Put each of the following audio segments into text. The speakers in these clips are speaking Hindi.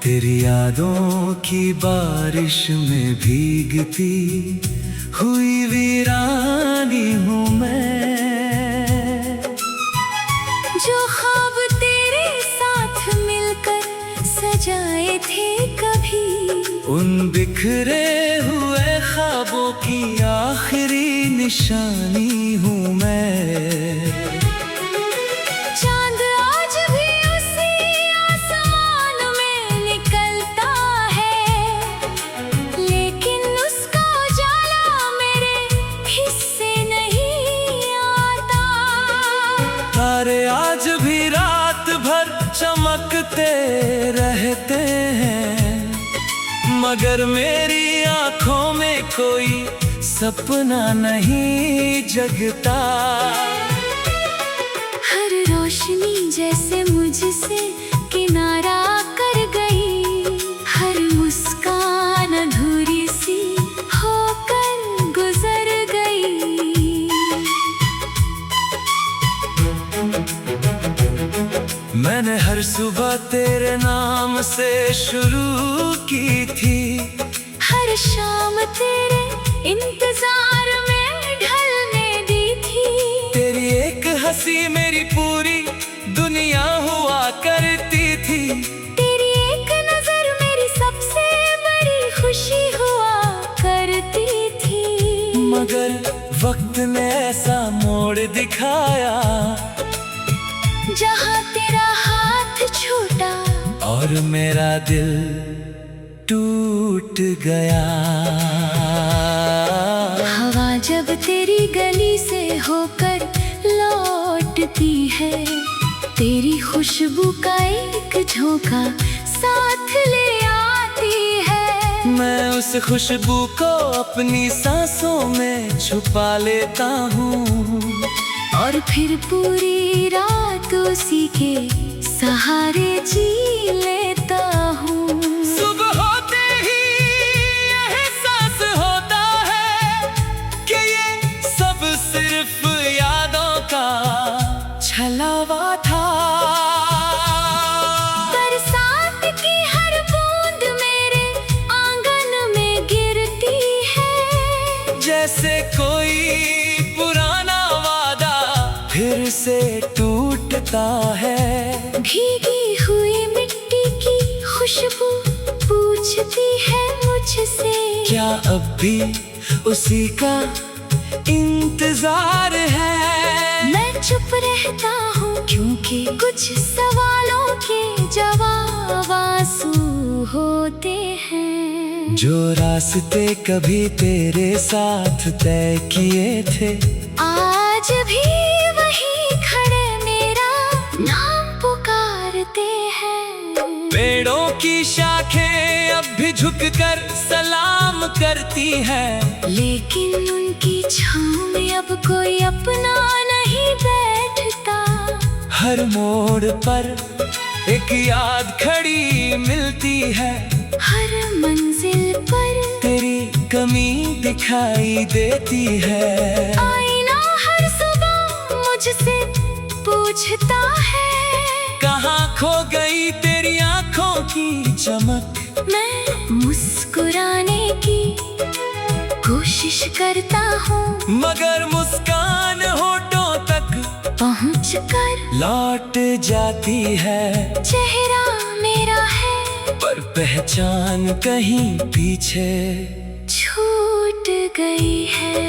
तेरी यादों की बारिश में भीगती हुई वीरानी हूँ मैं, जो ख्वाब तेरे साथ मिलकर सजाए थे कभी, उन बिखरे हुए ख्वाबों की आखिरी निशानी हूँ मैं। चांद आज भी उसी आसमान में निकलता है, लेकिन उसका उजाला मेरे हिस्से नहीं आता। तारे आज भी रात भर चमकते रहते हैं, मगर मेरी आंखों में कोई सपना नहीं जगता। हर रोशनी जैसे मुझसे किनारा कर गई, हर मुस्कान अधूरी सी होकर गुजर गई। मैंने हर सुबह तेरे नाम से शुरू की थी, हर शाम तेरे इंतजार में ढलने दी थी। तेरी एक हंसी मेरी पूरी दुनिया हुआ करती थी, तेरी एक नजर मेरी सबसे बड़ी खुशी हुआ करती थी। मगर वक्त ने ऐसा मोड़ दिखाया, जहाँ तेरा हाथ छूटा और मेरा दिल टूट गया। हवा जब तेरी गली से होकर लौटती है, तेरी खुशबू का एक झोंका साथ ले आती है। मैं उस खुशबू को अपनी सांसों में छुपा लेता हूँ, और फिर पूरी रात उसी के सहारे जी लेता हूँ। सुबह होते ही एहसास होता है कि ये सब सिर्फ यादों का छलावा था। बरसात की हर बूंद मेरे आंगन में गिरती है, जैसे कोई पुराना वादा फिर से टूटता है। भीगी हुई मिट्टी की खुशबू पूछती है मुझसे, क्या अब भी उसी का इंतजार है? मैं चुप रहता हूँ क्योंकि कुछ सवालों के जवाब आंसू होते हैं। जो रास्ते कभी तेरे साथ तय किए थे, आज भी वही खड़े मेरा नाम पुकारते हैं। पेड़ों की शाखें अब भी झुककर सलाम करती हैं, लेकिन उनकी छांव में अब कोई अपना नहीं बैठता। हर मोड़ पर एक याद खड़ी मिलती है, हर मंजिल पर तेरी कमी दिखाई देती है। आईना हर सुबह मुझसे पूछता है, कहाँ खो गई तेरी आंखों की चमक? मैं मुस्कुराने की कोशिश करता हूँ, मगर मुस्कान होठों तक पहुँचकर लौट जाती है। चेहरा मेरा है पर पहचान कहीं पीछे छूट गई है।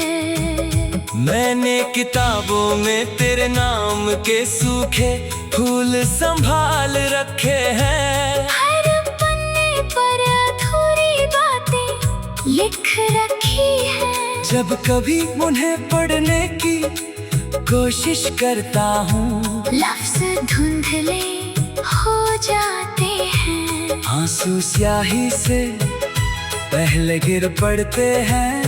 मैंने किताबों में तेरे नाम के सूखे फूल संभाल रखे हैं, हर पन्ने पर अधूरी बातें लिख रखी है। जब कभी उन्हें पढ़ने की कोशिश करता हूँ, लफ्ज धुंधले हो जाते हैं। आंसू स्याही से पहले गिर पड़ते हैं,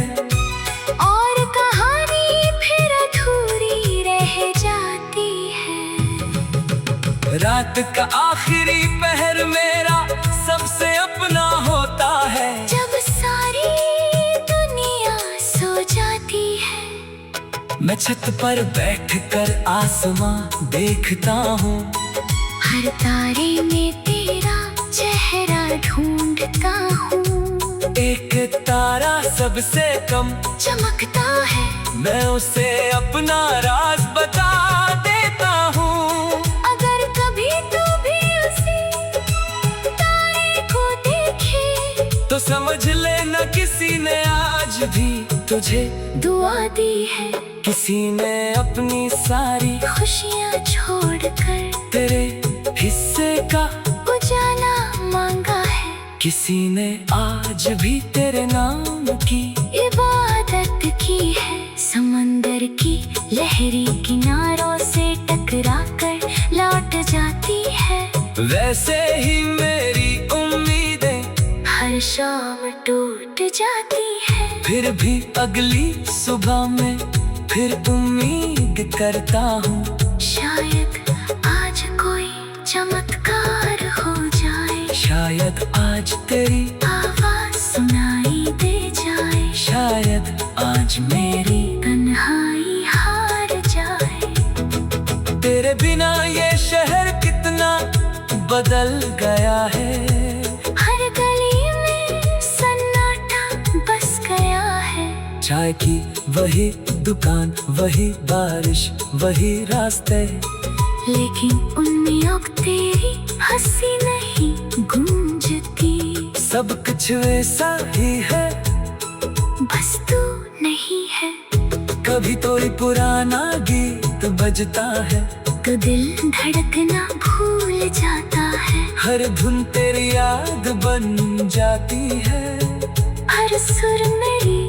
और कहानी फिर अधूरी रह जाती है। रात का आखिरी पहर मेरा सबसे अपना होता है, जब सारी दुनिया सो जाती है। मैं छत पर बैठकर आसमां देखता हूँ, हर तारे में तेरा चेहरा ढूंढता हूँ। एक तारा सबसे कम चमकता है, मैं उसे अपना राज बता देता हूँ। अगर कभी तू भी उसी तारे को देखे तो समझ लेना किसी ने आज भी तुझे दुआ दी है। किसी ने अपनी सारी खुशियाँ छोड़कर तेरे हिस्से का उजाला मांगा है। किसी ने आज भी तेरे नाम की इबादत की है। समंदर की लहरी किनारों से टकरा कर लौट जाती है। वैसे ही मेरी उम्मीदें हर शाम टूट जाती है। फिर भी अगली सुबह में फिर उम्मीद करता हूँ। शायद आज कोई चमत्कार हो जाए। शायद आज तेरी आवाज सुनाई दे जाए। शायद आज मेरी तन्हाई हार जाए। तेरे बिना ये शहर कितना बदल गया है। हर गली में सन्नाटा बस गया है। चाय की वही दुकान, वही बारिश, वही रास्ते, लेकिन उनमें अब तेरी हंसी नहीं गूंजती। सब कुछ वैसा ही है, बस तू नहीं है। कभी कोई पुराना गीत बजता है तो दिल धड़कना भूल जाता है। हर धुन तेरी याद बन जाती है। हर सुर मेरी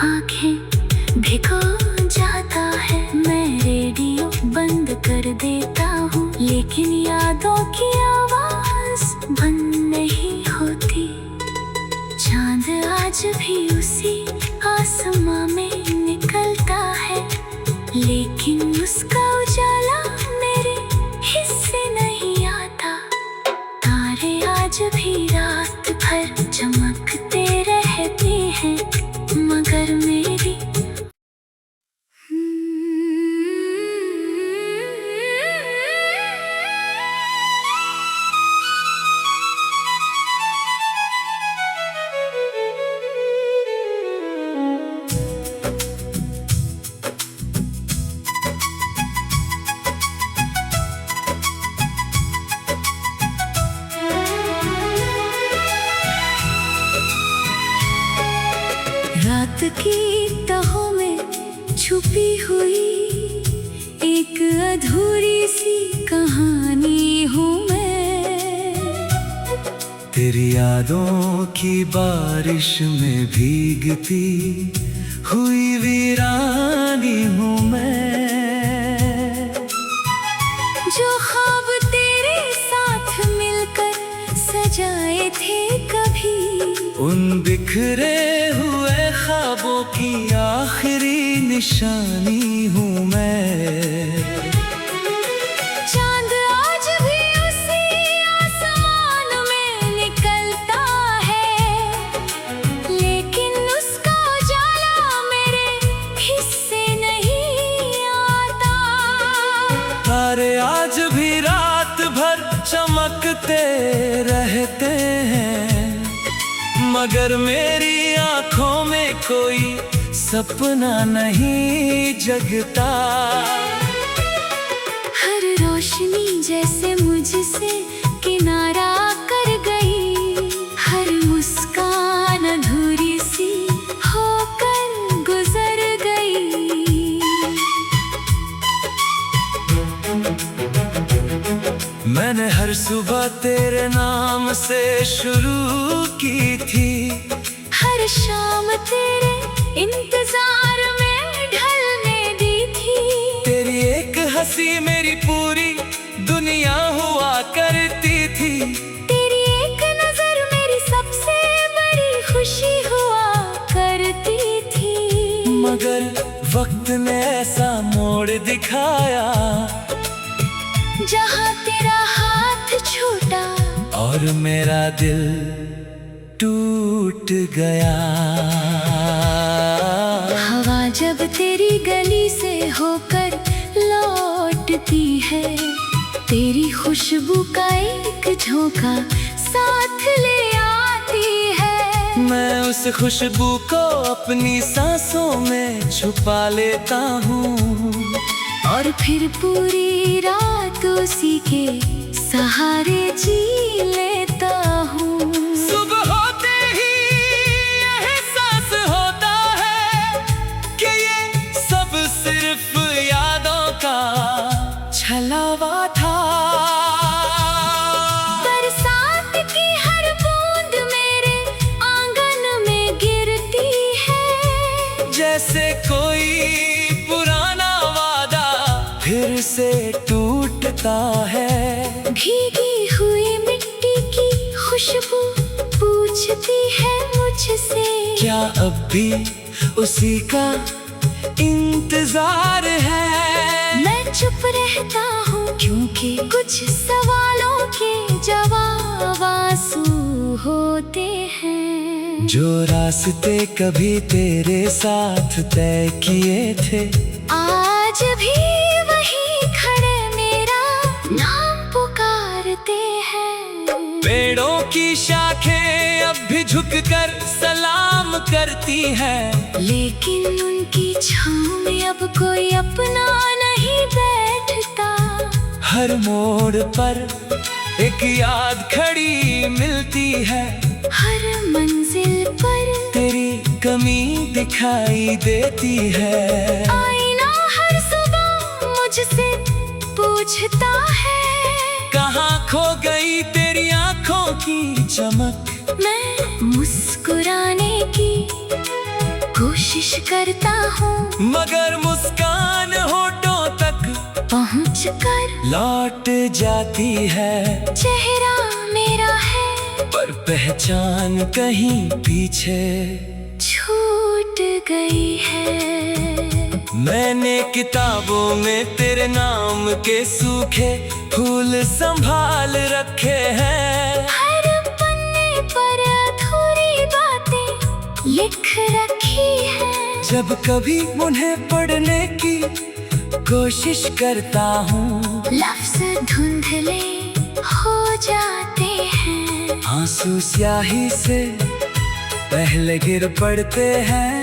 आंखें भिगो जाता है। मैं रेडियो बंद कर देता हूँ, लेकिन यादों की आवाज बंद नहीं होती। चांद आज भी उसी आसमां में निकलता है, लेकिन उसका उजाला मेरे हिस्से नहीं आता। तारे आज भी रात भर चमकते रहते हैं, मगर मेरी रात की तहों में छुपी हुई एक अधूरी सी कहानी हूँ मैं। तेरी यादों की बारिश में भीगती हुई वीरानी हूँ मैं। जो ख्वाब तेरे साथ मिलकर सजाए थे कभी, उन बिखरे हुए ख्वाबों की आखिरी निशानी हूँ मैं। चांद आज भी उसी आसमान में निकलता है, लेकिन उसका उजाला मेरे हिस्से नहीं आता। तारे आज भी रात भर चमकते रहते हैं, मगर मेरी आंखों में कोई सपना नहीं जगता। हर रोशनी जैसे मुझसे किनारा कर गई। हर मुस्कान अधूरी सी होकर गुजर गई। मैंने हर सुबह तेरे नाम से शुरू की थी। हर शाम तेरे इंतजार में ढलने दी थी। तेरी एक हंसी मेरी पूरी दुनिया हुआ करती थी। तेरी एक नजर मेरी सबसे बड़ी खुशी हुआ करती थी। मगर वक्त ने ऐसा मोड़ दिखाया, जहाँ तेरा हाथ छूटा और मेरा दिल टूट गया। हवा जब तेरी गली से होकर लौटती है, तेरी खुशबू का एक झोंका साथ ले मैं उस खुशबू को अपनी सांसों में छुपा लेता हूँ, और फिर पूरी रात उसी के सहारे जी लेता हूँ। सुबह होते ही एहसास होता है कि ये सब सिर्फ यादों का छलावा था। बरसात की हर बूंद मेरे आंगन में गिरती है, जैसे कोई पुराना वादा फिर से टूटता है। भीगी हुई मिट्टी की खुशबू पूछती है मुझसे, क्या अब भी उसी का इंतजार है? मैं चुप रहता हूँ क्योंकि कुछ सवालों के जवाब आंसू होते हैं। जो रास्ते कभी तेरे साथ तय किए थे, आज भी वही खड़े मेरा नाम पुकारते हैं। पेड़ों की शाखें अब भी झुककर सलाम करती हैं, लेकिन उनकी छाँव में अब कोई अपना नहीं बैठता। हर मोड़ पर एक याद खड़ी मिलती है, हर मंजिल पर तेरी कमी दिखाई देती है। आईना हर सुबह मुझसे पूछता है, कहाँ खो गई तेरी आंखों की चमक? मैं मुस्कुराने की कोशिश करता हूँ, मगर मुस्कान होठों तक पहुँचकर लौट जाती है। चेहरा मेरा है पर पहचान कहीं पीछे छूट गई है। मैंने किताबों में तेरे नाम के सूखे फूल संभाल रखे हैं, हर पन्ने पर अधूरी बातें लिख रखी है। जब कभी उन्हें पढ़ने की कोशिश करता हूँ, लफ्ज धुंधले हो जाते हैं। आंसू स्याही से पहले गिर पड़ते हैं,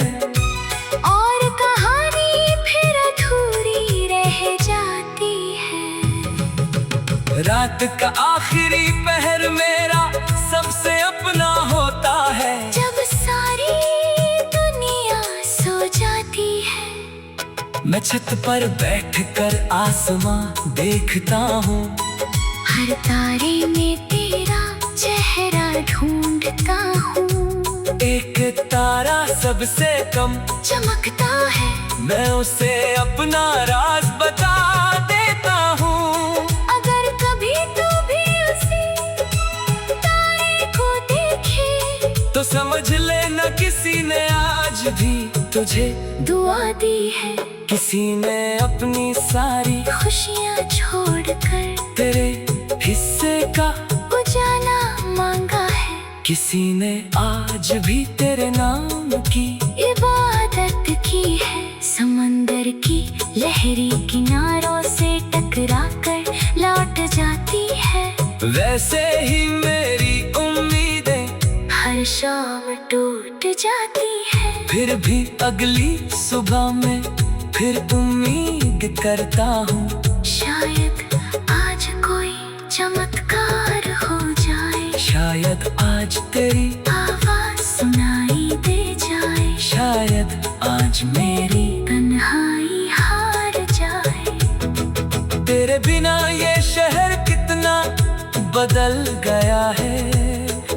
और कहानी फिर अधूरी रह जाती है। रात का आखिरी पहर मेरा सबसे अपना होता है, जब सारी दुनिया सो जाती है। मैं छत पर बैठकर आसमां देखता हूँ, हर तारे में तेरा चेहरा ढूंढता हूँ। एक तारा सबसे कम चमकता है, मैं उसे अपना राज बता देता हूँ। अगर कभी तू भी उसी तारे को देखे, तो समझ लेना किसी ने आज भी तुझे दुआ दी है। किसी ने अपनी सारी खुशियाँ छोड़कर तेरे हिस्से का उजाला मांगा है। किसी ने आज भी तेरे नाम की इबादत की है। समंदर की लहरी किनारों से टकरा कर लौट जाती है। वैसे ही मेरी उम्मीदें हर शाम टूट जाती है। फिर भी अगली सुबह में फिर उम्मीद करता हूँ, शायद आज कोई चमत्कार हो जाए। शायद आज तेरी आवाज सुनाई दे जाए। शायद आज मेरी तन्हाई हार जाए। तेरे बिना ये शहर कितना बदल गया है।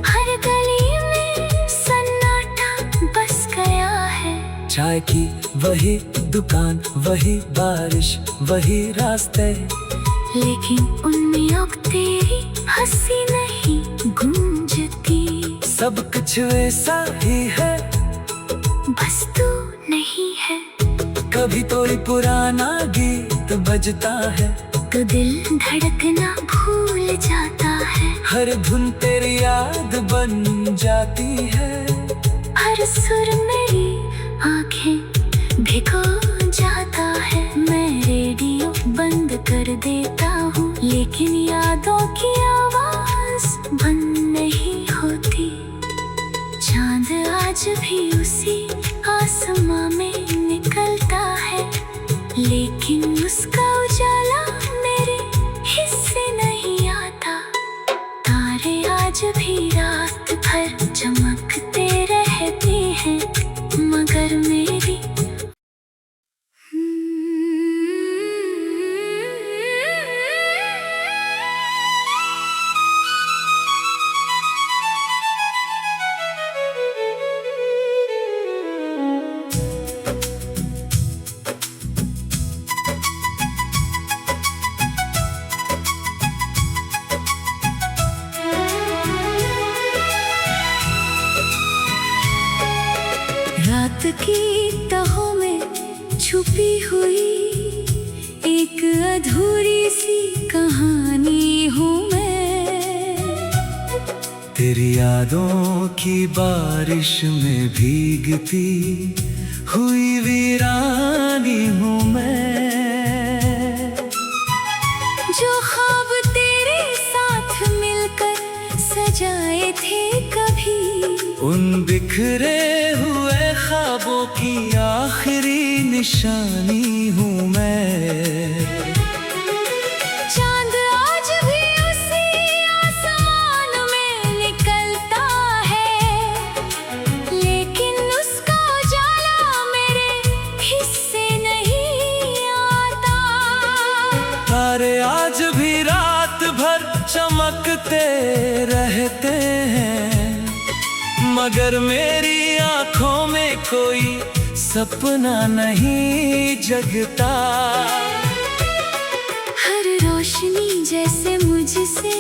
हर गली में सन्नाटा बस गया है। चाय की वही दुकान, वही बारिश, वही रास्ते, लेकिन उनमें अब तेरी हंसी नहीं गूंजती। सब कुछ वैसा ही है, बस तू नहीं है। कभी कोई पुराना गीत बजता है, तो दिल धड़कना भूल जाता है। हर धुन तेरी याद बन जाती है। हर सुर मेरी आंखें भिगो जाता है। मैं रेडियो बंद कर देता हूँ, लेकिन यादों की आवाज बंद नहीं होती। चांद की तहों में छुपी हुई एक अधूरी सी कहानी हूँ मैं। तेरी यादों की बारिश में भीगती हुई वीरानी हूँ मैं। जो ख्वाब तेरे साथ मिलकर सजाए थे कभी, उन बिखरे हुए ख्वाबों की आखिरी निशानी हूँ मैं। चांद आज भी उसी आसमान में निकलता है, लेकिन उसका उजाला मेरे हिस्से नहीं आता। तारे आज भी रात भर चमकते रहते हैं, मगर मेरी आंखों में कोई सपना नहीं जगता। हर रोशनी जैसे मुझसे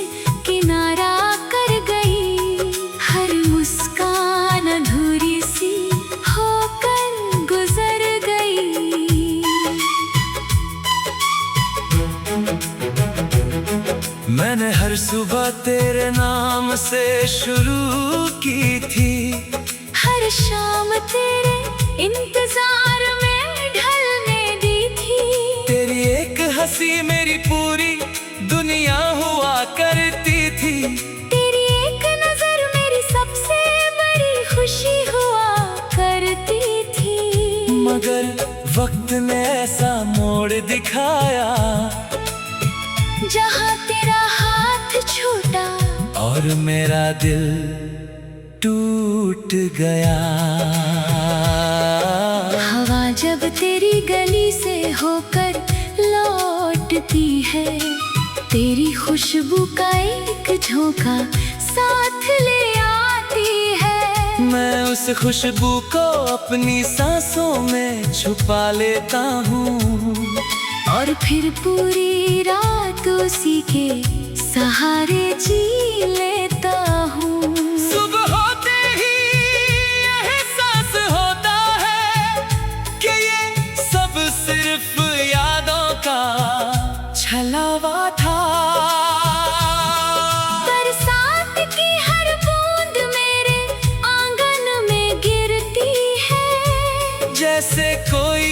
किनारा कर गई, हर मुस्कान अधूरी सी होकर गुजर गई। मैंने हर सुबह तेरे नाम से शुरू की थी, हर शाम तेरे इंतजार में ढलने दी थी। तेरी एक हंसी मेरी पूरी दुनिया हुआ करती थी। तेरी एक नजर मेरी सबसे बड़ी खुशी हुआ करती थी। मगर वक्त ने ऐसा मोड़ दिखाया, जहाँ तेरा हाथ छूटा और मेरा दिल टूट गया। हवा जब तेरी गली से होकर लौटती है, तेरी खुशबू का एक झोंका साथ ले आती है। मैं उस खुशबू को अपनी सांसों में छुपा लेता हूँ, और फिर पूरी रात उसी के सहारे जी लेता हूँ। सुबह होते ही एहसास होता है कि ये सब सिर्फ यादों का छलावा था। बरसात की हर बूंद मेरे आंगन में गिरती है, जैसे कोई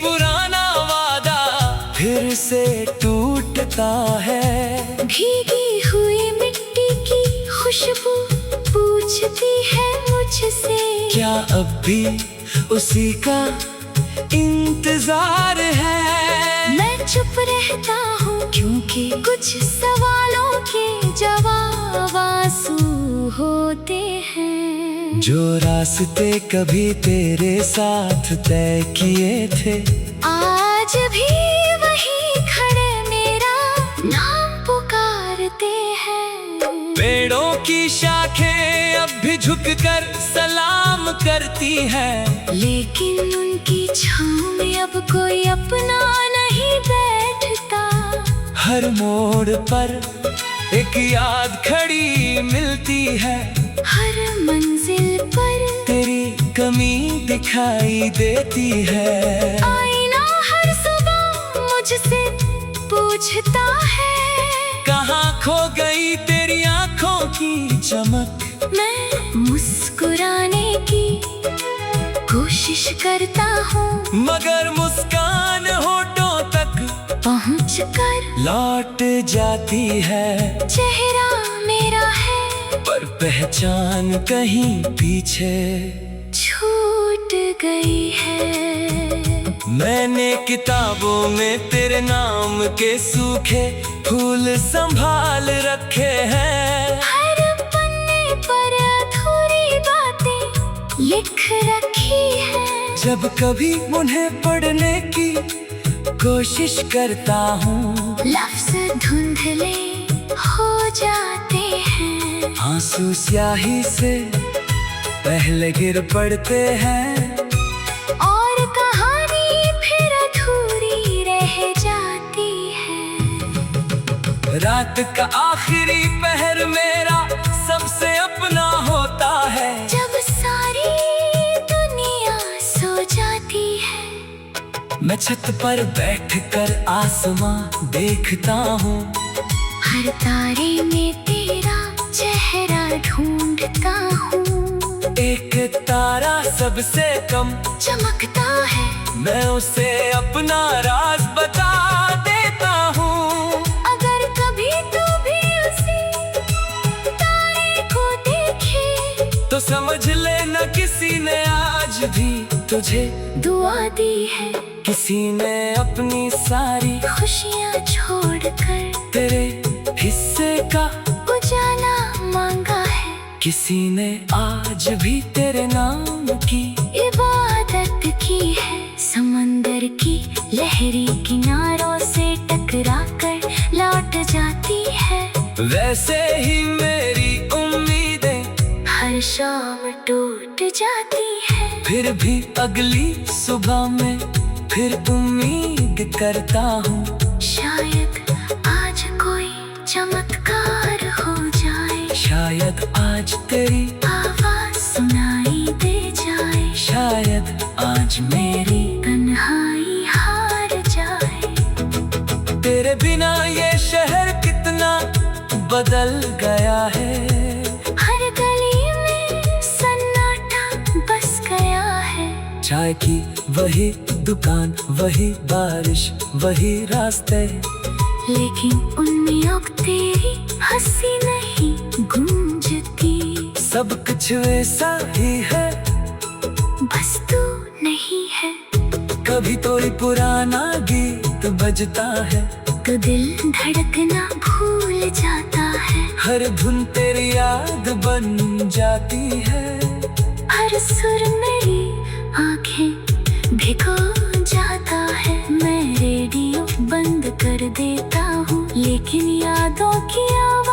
पुराना वादा फिर से टूटता है। भीगी हुई मिट्टी की खुशबू पूछती है मुझसे, क्या अब भी उसी का इंतजार है? मैं चुप रहता हूँ क्योंकि कुछ सवालों के जवाब आंसू होते हैं। जो रास्ते कभी तेरे साथ तय किए थे, आज भी वही खड़े मेरा नाम पुकारते हैं। पेड़ों की शाखें अब भी झुककर सलाम करती हैं, लेकिन उनकी छाँव में अब कोई अपना नहीं बैठता। हर मोड़ पर एक याद खड़ी मिलती है, हर मंजिल पर तेरी कमी दिखाई देती है। आईना हर सुबह मुझसे पूछता है, कहाँ खो गई तेरी आंखों की चमक? मैं मुस्कुराने की कोशिश करता हूँ, मगर मुस्कान होठों तक पहुँचकर लौट जाती है। चेहरा मेरा है पर पहचान कहीं पीछे छूट गई है। मैंने किताबों में तेरे नाम के सूखे फूल संभाल रखे हैं। हर पन्ने पर अधूरी बातें लिख रखी है। जब कभी उन्हें पढ़ने की कोशिश करता हूँ, लफ्ज़ धुंधले हो जाते हैं। आंसू स्याही से पहले गिर पड़ते हैं, और कहानी फिर अधूरी रह जाती है। रात का आखिरी पहर मेरा सबसे अपना होता है। जब सारी दुनिया मैं छत पर बैठकर आसमां देखता हूँ, हर तारे में तेरा चेहरा ढूंढता हूँ। एक तारा सबसे कम चमकता है, मैं उसे अपना राज बता देता हूँ। अगर कभी तू भी उसी तारे को देखे तो समझ लेना किसी ने आज भी तुझे दुआ दी है। किसी ने अपनी सारी खुशियाँ छोड़कर तेरे हिस्से का उजाला मांगा है। किसी ने आज भी तेरे नाम की इबादत की है। समंदर की लहरी किनारों से टकरा कर लौट जाती है। वैसे ही मेरी उम्मीदें हर शाम टूट जाती है। फिर भी अगली सुबह में फिर उम्मीद करता हूँ, शायद आज कोई चमत्कार हो जाए। शायद आज तेरी आवाज सुनाई दे जाए। शायद आज मेरी तन्हाई हार जाए। तेरे बिना ये शहर कितना बदल गया है। हर गली में सन्नाटा बस गया है। चाय की वही दुकान, वही बारिश, वही रास्ते, लेकिन उनमें अब तेरी हंसी नहीं गूंजती। सब कुछ वैसा ही है, बस तू नहीं है। कभी कोई पुराना गीत बजता है तो दिल धड़कना भूल जाता है। हर धुन तेरी याद बन जाती है। हर सुर मेरी आंखें भिगो जाता है। मैं रेडियो बंद कर देता हूँ, लेकिन यादों की आवाज़